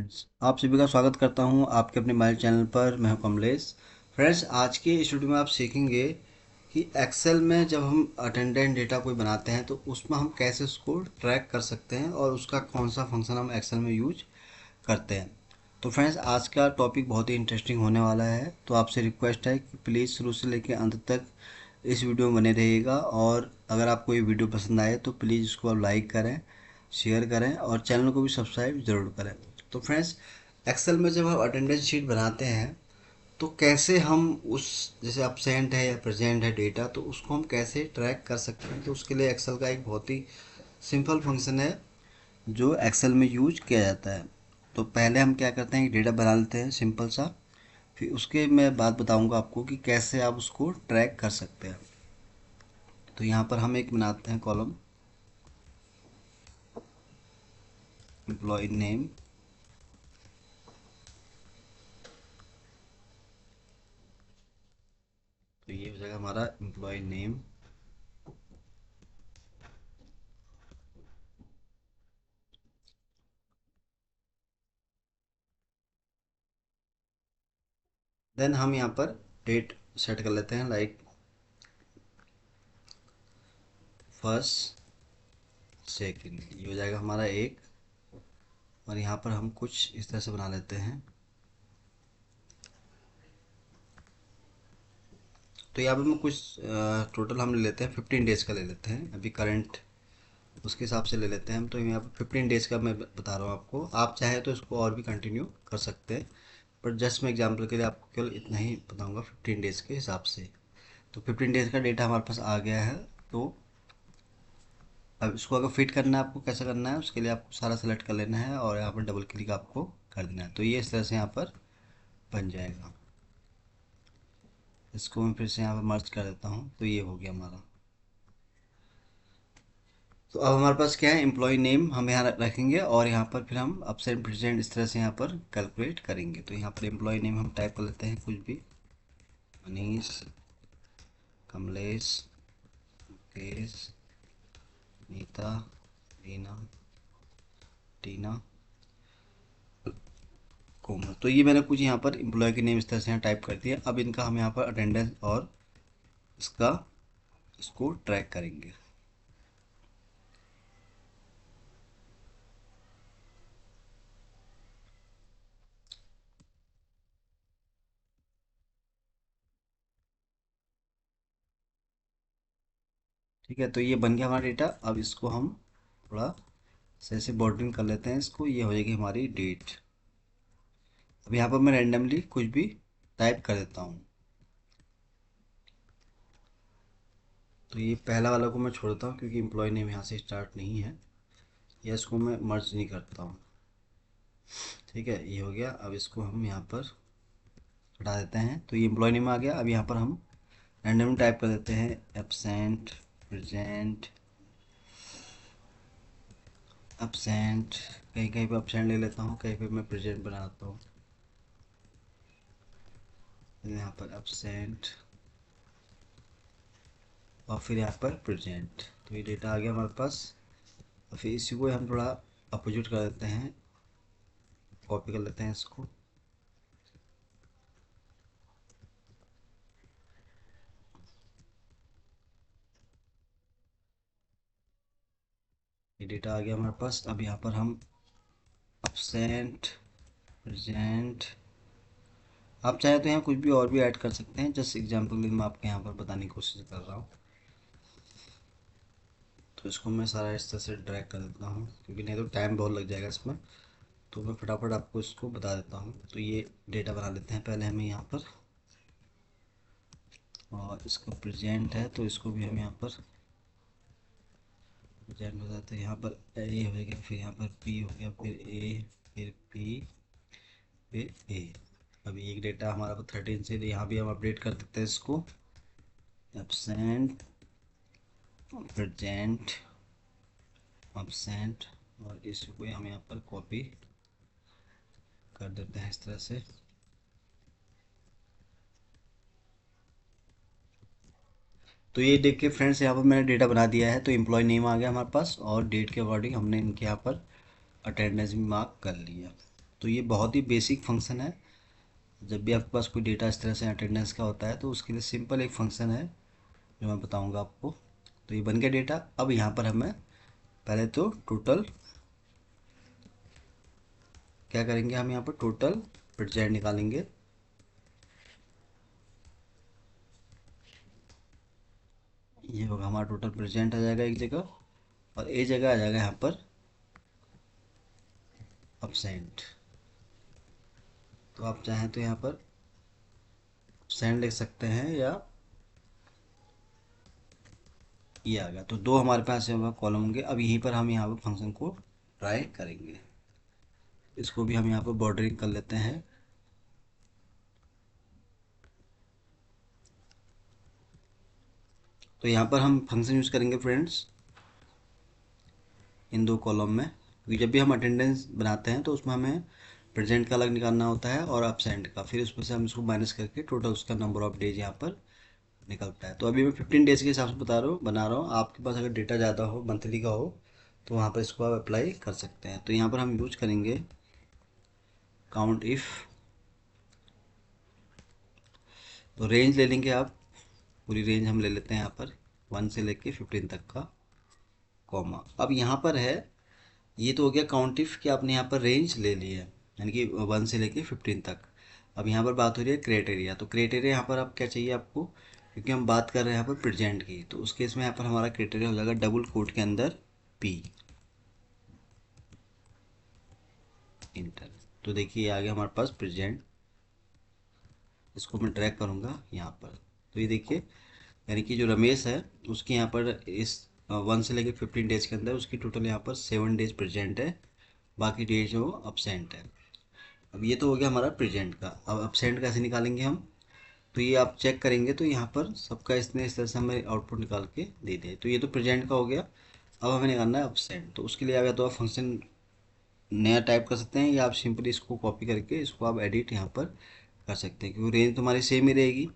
Friends, आप सभी का स्वागत करता हूं आपके अपने मोबाइल चैनल पर। मैं हूं कमलेश। फ्रेंड्स, आज के इस वीडियो में आप सीखेंगे कि एक्सेल में जब हम अटेंडेंस डेटा कोई बनाते हैं तो उसमें हम कैसे उसको ट्रैक कर सकते हैं और उसका कौन सा फंक्शन हम एक्सेल में यूज करते हैं। तो फ्रेंड्स, आज का टॉपिक बहुत ही इंटरेस्टिंग होने वाला है, तो आपसे रिक्वेस्ट है कि प्लीज़ शुरू से लेकर अंत तक इस वीडियो में बने रहिएगा। और अगर आपको ये वीडियो पसंद आए तो प्लीज़ इसको आप लाइक करें, शेयर करें और चैनल को भी सब्सक्राइब ज़रूर करें। तो फ्रेंड्स, एक्सेल में जब हम अटेंडेंस शीट बनाते हैं तो कैसे हम उस जैसे अपसेंट है या प्रेजेंट है डेटा, तो उसको हम कैसे ट्रैक कर सकते हैं। तो उसके लिए एक्सेल का एक बहुत ही सिंपल फंक्शन है जो एक्सेल में यूज किया जाता है। तो पहले हम क्या करते हैं, डेटा बना लेते हैं सिंपल सा, फिर उसके मैं बात बताऊंगा आपको कि कैसे आप उसको ट्रैक कर सकते हैं। तो यहाँ पर हम एक बनाते हैं कॉलम, एम्प्लॉय नेम। तो ये हो जाएगा हमारा एम्प्लॉय नेम। देन हम यहाँ पर डेट सेट कर लेते हैं, लाइक फर्स्ट सेकंड, ये हो जाएगा हमारा एक। और यहाँ पर हम कुछ इस तरह से बना लेते हैं। तो यहाँ पर हम कुछ टोटल हम ले लेते हैं, 15 डेज का ले लेते हैं अभी करंट, उसके हिसाब से ले लेते हैं हम। तो यहाँ पर 15 डेज का मैं बता रहा हूँ आपको, आप चाहे तो इसको और भी कंटिन्यू कर सकते हैं, बट जस्ट मैं एग्जांपल के लिए आपको केवल इतना ही बताऊंगा 15 डेज के हिसाब से। तो 15 डेज का डेटा हमारे पास आ गया है। तो अब इसको अगर फिट करना है, आपको कैसे करना है, उसके लिए आपको सारा सेलेक्ट कर लेना है और यहाँ पर डबल क्लिक आपको कर देना है। तो ये इस तरह से यहाँ पर बन जाएगा। इसको मैं फिर से यहाँ पर मर्ज कर देता हूँ, तो ये हो गया हमारा। तो अब हमारे पास क्या है, एम्प्लॉय नेम हम यहाँ रखेंगे और यहाँ पर फिर हम अपसेंट प्रेजेंट इस तरह से यहाँ पर कैलकुलेट करेंगे। तो यहाँ पर एम्प्लॉय नेम हम टाइप कर लेते हैं कुछ भी, मनीष, कमलेश, मुकेश, नीता, रीना, टीना, कोमल। तो ये मैंने कुछ यहाँ पर एम्प्लॉय के नेम इस तरह से यहाँ टाइप कर दिया। अब इनका हम यहाँ पर अटेंडेंस और इसका इसको ट्रैक करेंगे। ठीक है, तो ये बन गया हमारा डेटा। अब इसको हम थोड़ा से ऐसे बॉर्डरिंग कर लेते हैं इसको, ये हो जाएगी हमारी डेट। अब यहाँ पर मैं रैंडमली कुछ भी टाइप कर देता हूँ। तो ये पहला वाला को मैं छोड़ता हूँ क्योंकि एम्प्लॉय नेम यहाँ से स्टार्ट नहीं है, या इसको मैं मर्ज नहीं करता हूँ। ठीक है, ये हो गया। अब इसको हम यहाँ पर हटा देते हैं। तो ये एम्प्लॉय नेम आ गया। अब यहाँ पर हम रैंडमली टाइप कर देते हैं एब्सेंट, प्रेजेंट, एब्सेंट। कहीं कहीं पे एब्सेंट ले लेता हूँ, कहीं पे मैं प्रेजेंट बनाता हूँ। यहाँ पर एब्सेंट और फिर यहाँ पर प्रेजेंट। तो ये डेटा आ गया हमारे पास। और फिर इसी को हम थोड़ा अपोजिट कर देते हैं, कॉपी कर लेते हैं इसको। ये डेटा आ गया हमारे पास। अब यहाँ पर हम एब्सेंट, प्रेजेंट, आप चाहे तो यहाँ कुछ भी और भी ऐड कर सकते हैं, जस्ट एग्जाम्पल मैं आपके यहाँ पर बताने की कोशिश कर रहा हूँ। तो इसको मैं सारा इस तरह से ड्रैग कर देता हूँ क्योंकि नहीं तो टाइम बहुत लग जाएगा इसमें। तो मैं फटाफट आपको इसको बता देता हूँ। तो ये डेटा बना लेते हैं पहले हमें यहाँ पर, और इसका प्रेजेंट है तो इसको भी हम यहाँ पर प्रेजेंट हो जाता है। यहाँ पर ए हो गया, फिर यहाँ पर पी हो गया, फिर ए, फिर पी, फिर ए। अभी एक डेटा हमारा 13 से, यहाँ भी हम अपडेट कर देते हैं इसको, एब्सेंट, प्रेजेंट, एब्सेंट, और इसको हम यहाँ पर कॉपी कर देते हैं इस तरह से। तो ये देख के फ्रेंड्स, यहाँ पर मैंने डेटा बना दिया है। तो एम्प्लॉय नेम आ गया हमारे पास और डेट के अकॉर्डिंग हमने इनके यहाँ पर अटेंडेंस भी मार्क कर लिया। तो ये बहुत ही बेसिक फंक्शन है। जब भी आपके पास कोई डेटा इस तरह से अटेंडेंस का होता है तो उसके लिए सिंपल एक फंक्शन है जो मैं बताऊंगा आपको। तो ये बन गया डेटा। अब यहाँ पर हमें पहले तो टोटल क्या करेंगे, हम यहाँ पर टोटल प्रेजेंट निकालेंगे। ये होगा हमारा टोटल प्रेजेंट आ जाएगा एक जगह, और एक जगह आ जाएगा यहाँ पर अपसेंट। तो आप चाहें तो यहाँ पर अपसेंट लिख सकते हैं, या ये आ गया। तो दो हमारे पास कॉलम होंगे। अब यहीं पर हम यहाँ पर फंक्शन को ट्राई करेंगे। इसको भी हम यहाँ पर बॉर्डरिंग कर लेते हैं। तो यहाँ पर हम फंक्शन यूज़ करेंगे फ्रेंड्स इन दो कॉलम में, क्योंकि जब भी हम अटेंडेंस बनाते हैं तो उसमें हमें प्रेजेंट का अलग निकालना होता है और अपसेंट का, फिर उसमें से हम इसको माइनस करके टोटल उसका नंबर ऑफ डेज यहाँ पर निकलता है। तो अभी मैं 15 डेज के हिसाब से बना रहा हूँ। आपके पास अगर डेटा ज़्यादा हो, मंथली का हो, तो वहाँ पर इसको आप अप्लाई कर सकते हैं। तो यहाँ पर हम यूज करेंगे काउंट इफ़। तो रेंज ले लेंगे आप, पूरी रेंज हम ले लेते हैं यहाँ पर 1 से लेके 15 तक का, कॉमा। अब यहाँ पर है, ये तो हो गया काउंट इफ कि आपने यहाँ पर रेंज ले ली है, यानी कि 1 से लेके 15 तक। अब यहाँ पर बात हो रही है क्राइटेरिया। तो क्राइटेरिया यहाँ पर आप क्या चाहिए आपको, क्योंकि हम बात कर रहे हैं यहाँ पर प्रेजेंट की, तो उस केस में यहाँ पर हमारा क्राइटेरिया हो जाएगा डबल कोट के अंदर पी, इंटर। तो देखिए आ गया हमारे पास प्रेजेंट। इसको मैं ट्रैक करूँगा यहाँ पर। तो ये देखिए, यानी कि जो रमेश है उसके यहाँ पर इस 1 से लेकर 15 डेज के अंदर उसकी टोटल यहाँ पर 7 डेज प्रेजेंट है, बाकी डेज वो अपसेंट है। अब ये तो हो गया हमारा प्रेजेंट का। अब अपसेंट कैसे निकालेंगे हम, तो ये आप चेक करेंगे तो यहाँ पर सबका इसने इस तरह से हमें आउटपुट निकाल के दे दिया। तो ये तो प्रेजेंट का हो गया। अब हमें निकालना है अपसेंट। तो उसके लिए या तो आप फंक्शन नया टाइप कर सकते हैं, या आप सिंपली इसको कॉपी करके इसको आप एडिट यहाँ पर कर सकते हैं, क्योंकि रेंज तुम्हारी सेम ही रहेगी।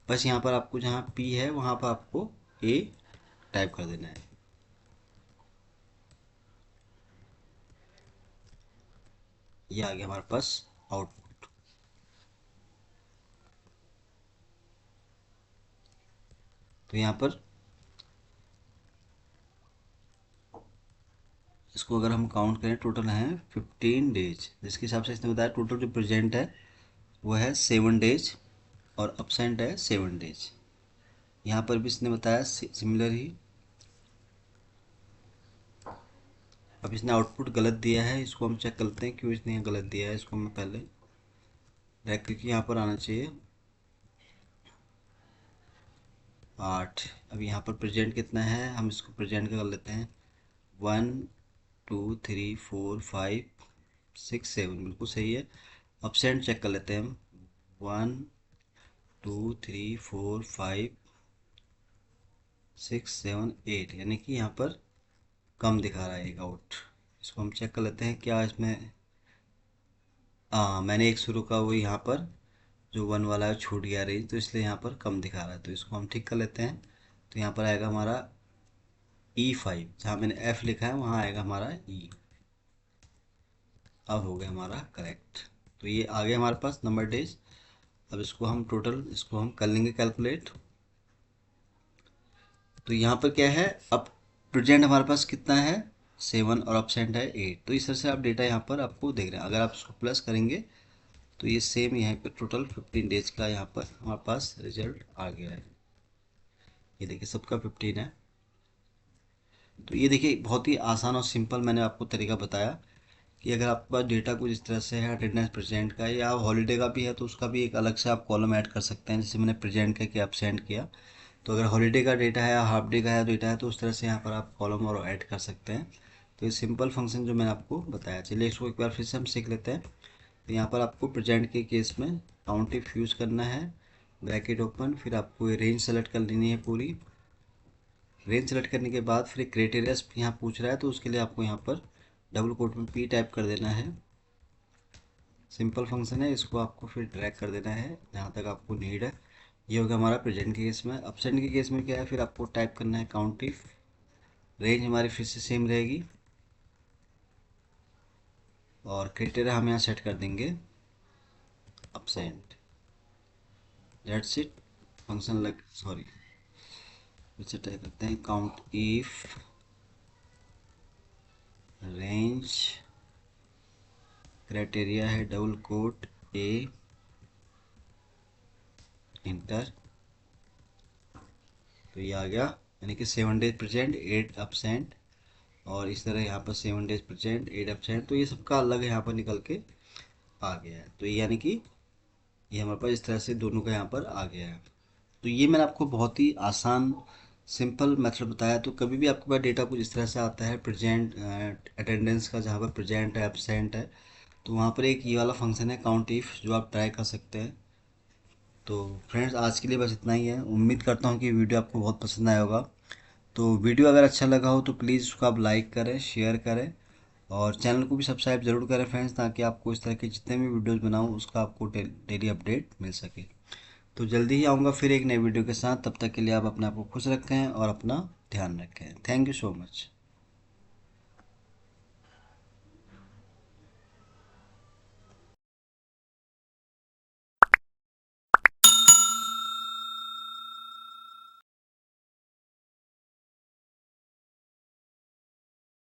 बस यहाँ पर आपको जहाँ पी है वहाँ पर आपको ए टाइप कर देना है। ये आ गया हमारे पास आउटपुट। तो यहाँ पर इसको अगर हम काउंट करें, टोटल हैं 15 डेज, जिसके हिसाब से इसने बताया टोटल जो प्रेजेंट है वो है 7 डेज और अपसेंट है 7 डेज। यहाँ पर भी इसने बताया सिमिलर ही। अब इसने आउटपुट गलत दिया है, इसको हम चेक करते हैं क्यों इसने गलत दिया है। इसको मैं पहले ड्रैग करके यहाँ पर आना चाहिए 8। अब यहाँ पर प्रेजेंट कितना है, हम इसको प्रेजेंट का कर लेते हैं 1 2 3 4 5 6 7, बिल्कुल सही है। अपसेंट चेक कर लेते हैं हम 1 2 3 4 5 6 7 8, यानी कि यहाँ पर कम दिखा रहा है एक आउट। इसको हम चेक कर लेते हैं क्या इसमें। हाँ, मैंने एक शुरू का वो यहाँ पर जो 1 वाला है छूट गया रेंज, तो इसलिए यहाँ पर कम दिखा रहा है। तो इसको हम ठीक कर लेते हैं। तो यहाँ पर आएगा हमारा E5, जहाँ मैंने F लिखा है वहाँ आएगा हमारा E। अब हो गया हमारा करेक्ट। तो ये आ गया हमारे पास नंबर डेज। अब इसको हम टोटल इसको हम कर लेंगे कैलकुलेट। तो यहाँ पर क्या है, अब प्रेजेंट हमारे पास कितना है 7 और अपसेंट है 8। तो इस तरह से आप डेटा यहाँ पर आपको देख रहे हैं। अगर आप इसको प्लस करेंगे तो ये सेम यहाँ पे टोटल 15 डेज का यहाँ पर हमारे पास रिजल्ट आ गया है। ये देखिए सबका 15 है। तो ये देखिए बहुत ही आसान और सिंपल मैंने आपको तरीका बताया कि अगर आपके पास डेटा कुछ इस तरह से है, अटेंडेंस प्रेजेंट का या हॉलीडे का भी है, तो उसका भी एक अलग से आप कॉलम ऐड कर सकते हैं। जैसे मैंने प्रेजेंट का किया, अपसेंट किया। तो अगर हॉलीडे का डेटा है या हाफ डे का है डेटा है, तो उस तरह से यहाँ पर आप कॉलम और ऐड कर सकते हैं। तो ये सिंपल फंक्शन जो मैंने आपको बताया, चलिए इसको एक बार फिर से हम सीख लेते हैं। तो यहाँ पर आपको प्रेजेंट के केस में काउंट इफ यूज़ करना है, ब्रैकेट ओपन, फिर आपको ये रेंज सेलेक्ट कर लेनी है पूरी। रेंज सेलेक्ट करने के बाद फिर क्राइटेरिया यहाँ पूछ रहा है, तो उसके लिए आपको यहाँ पर डबल कोट में पी टाइप कर देना है। सिंपल फंक्शन है, इसको आपको फिर ड्रैग कर देना है जहाँ तक आपको नीड है। ये हो गया हमारा प्रेजेंट के केस में। अपसेंट के केस में क्या है, फिर आपको टाइप करना है काउंट इफ। रेंज हमारी फिर से सेम रहेगी और क्राइटेरिया हम यहाँ सेट कर देंगे absent। That's it. फंक्शन लग सॉरी इसे टाइप करते हैं काउंट इफ रेंज क्राइटेरिया है डबल कोट ए इंटर। तो ये आ गया, यानी कि 7 डेज प्रेजेंट 8 absent, और इस तरह यहाँ पर 7 डेज प्रेजेंट 8 absent। तो ये सबका अलग यहाँ पर निकल के आ गया है। तो ये यानी कि ये हमारे पास इस तरह से दोनों का यहाँ पर आ गया है। तो ये मैंने आपको बहुत ही आसान सिंपल मेथड बताया। तो कभी भी आपके पास डेटा कुछ इस तरह से आता है प्रेजेंट अटेंडेंस का, जहाँ पर प्रेजेंट है एब्सेंट है, तो वहाँ पर एक ये वाला फंक्शन है काउंट इफ, जो आप ट्राई कर सकते हैं। तो फ्रेंड्स आज के लिए बस इतना ही है। उम्मीद करता हूँ कि वीडियो आपको बहुत पसंद आया होगा। तो वीडियो अगर अच्छा लगा हो तो प्लीज़ उसको आप लाइक करें, शेयर करें, और चैनल को भी सब्सक्राइब जरूर करें फ्रेंड्स, ताकि आपको इस तरह के जितने भी वीडियोस बनाऊँ उसका आपको डेली अपडेट मिल सके। तो जल्दी ही आऊँगा फिर एक नई वीडियो के साथ। तब तक के लिए आप अपने आप को खुश रखें और अपना ध्यान रखें। Thank you so much.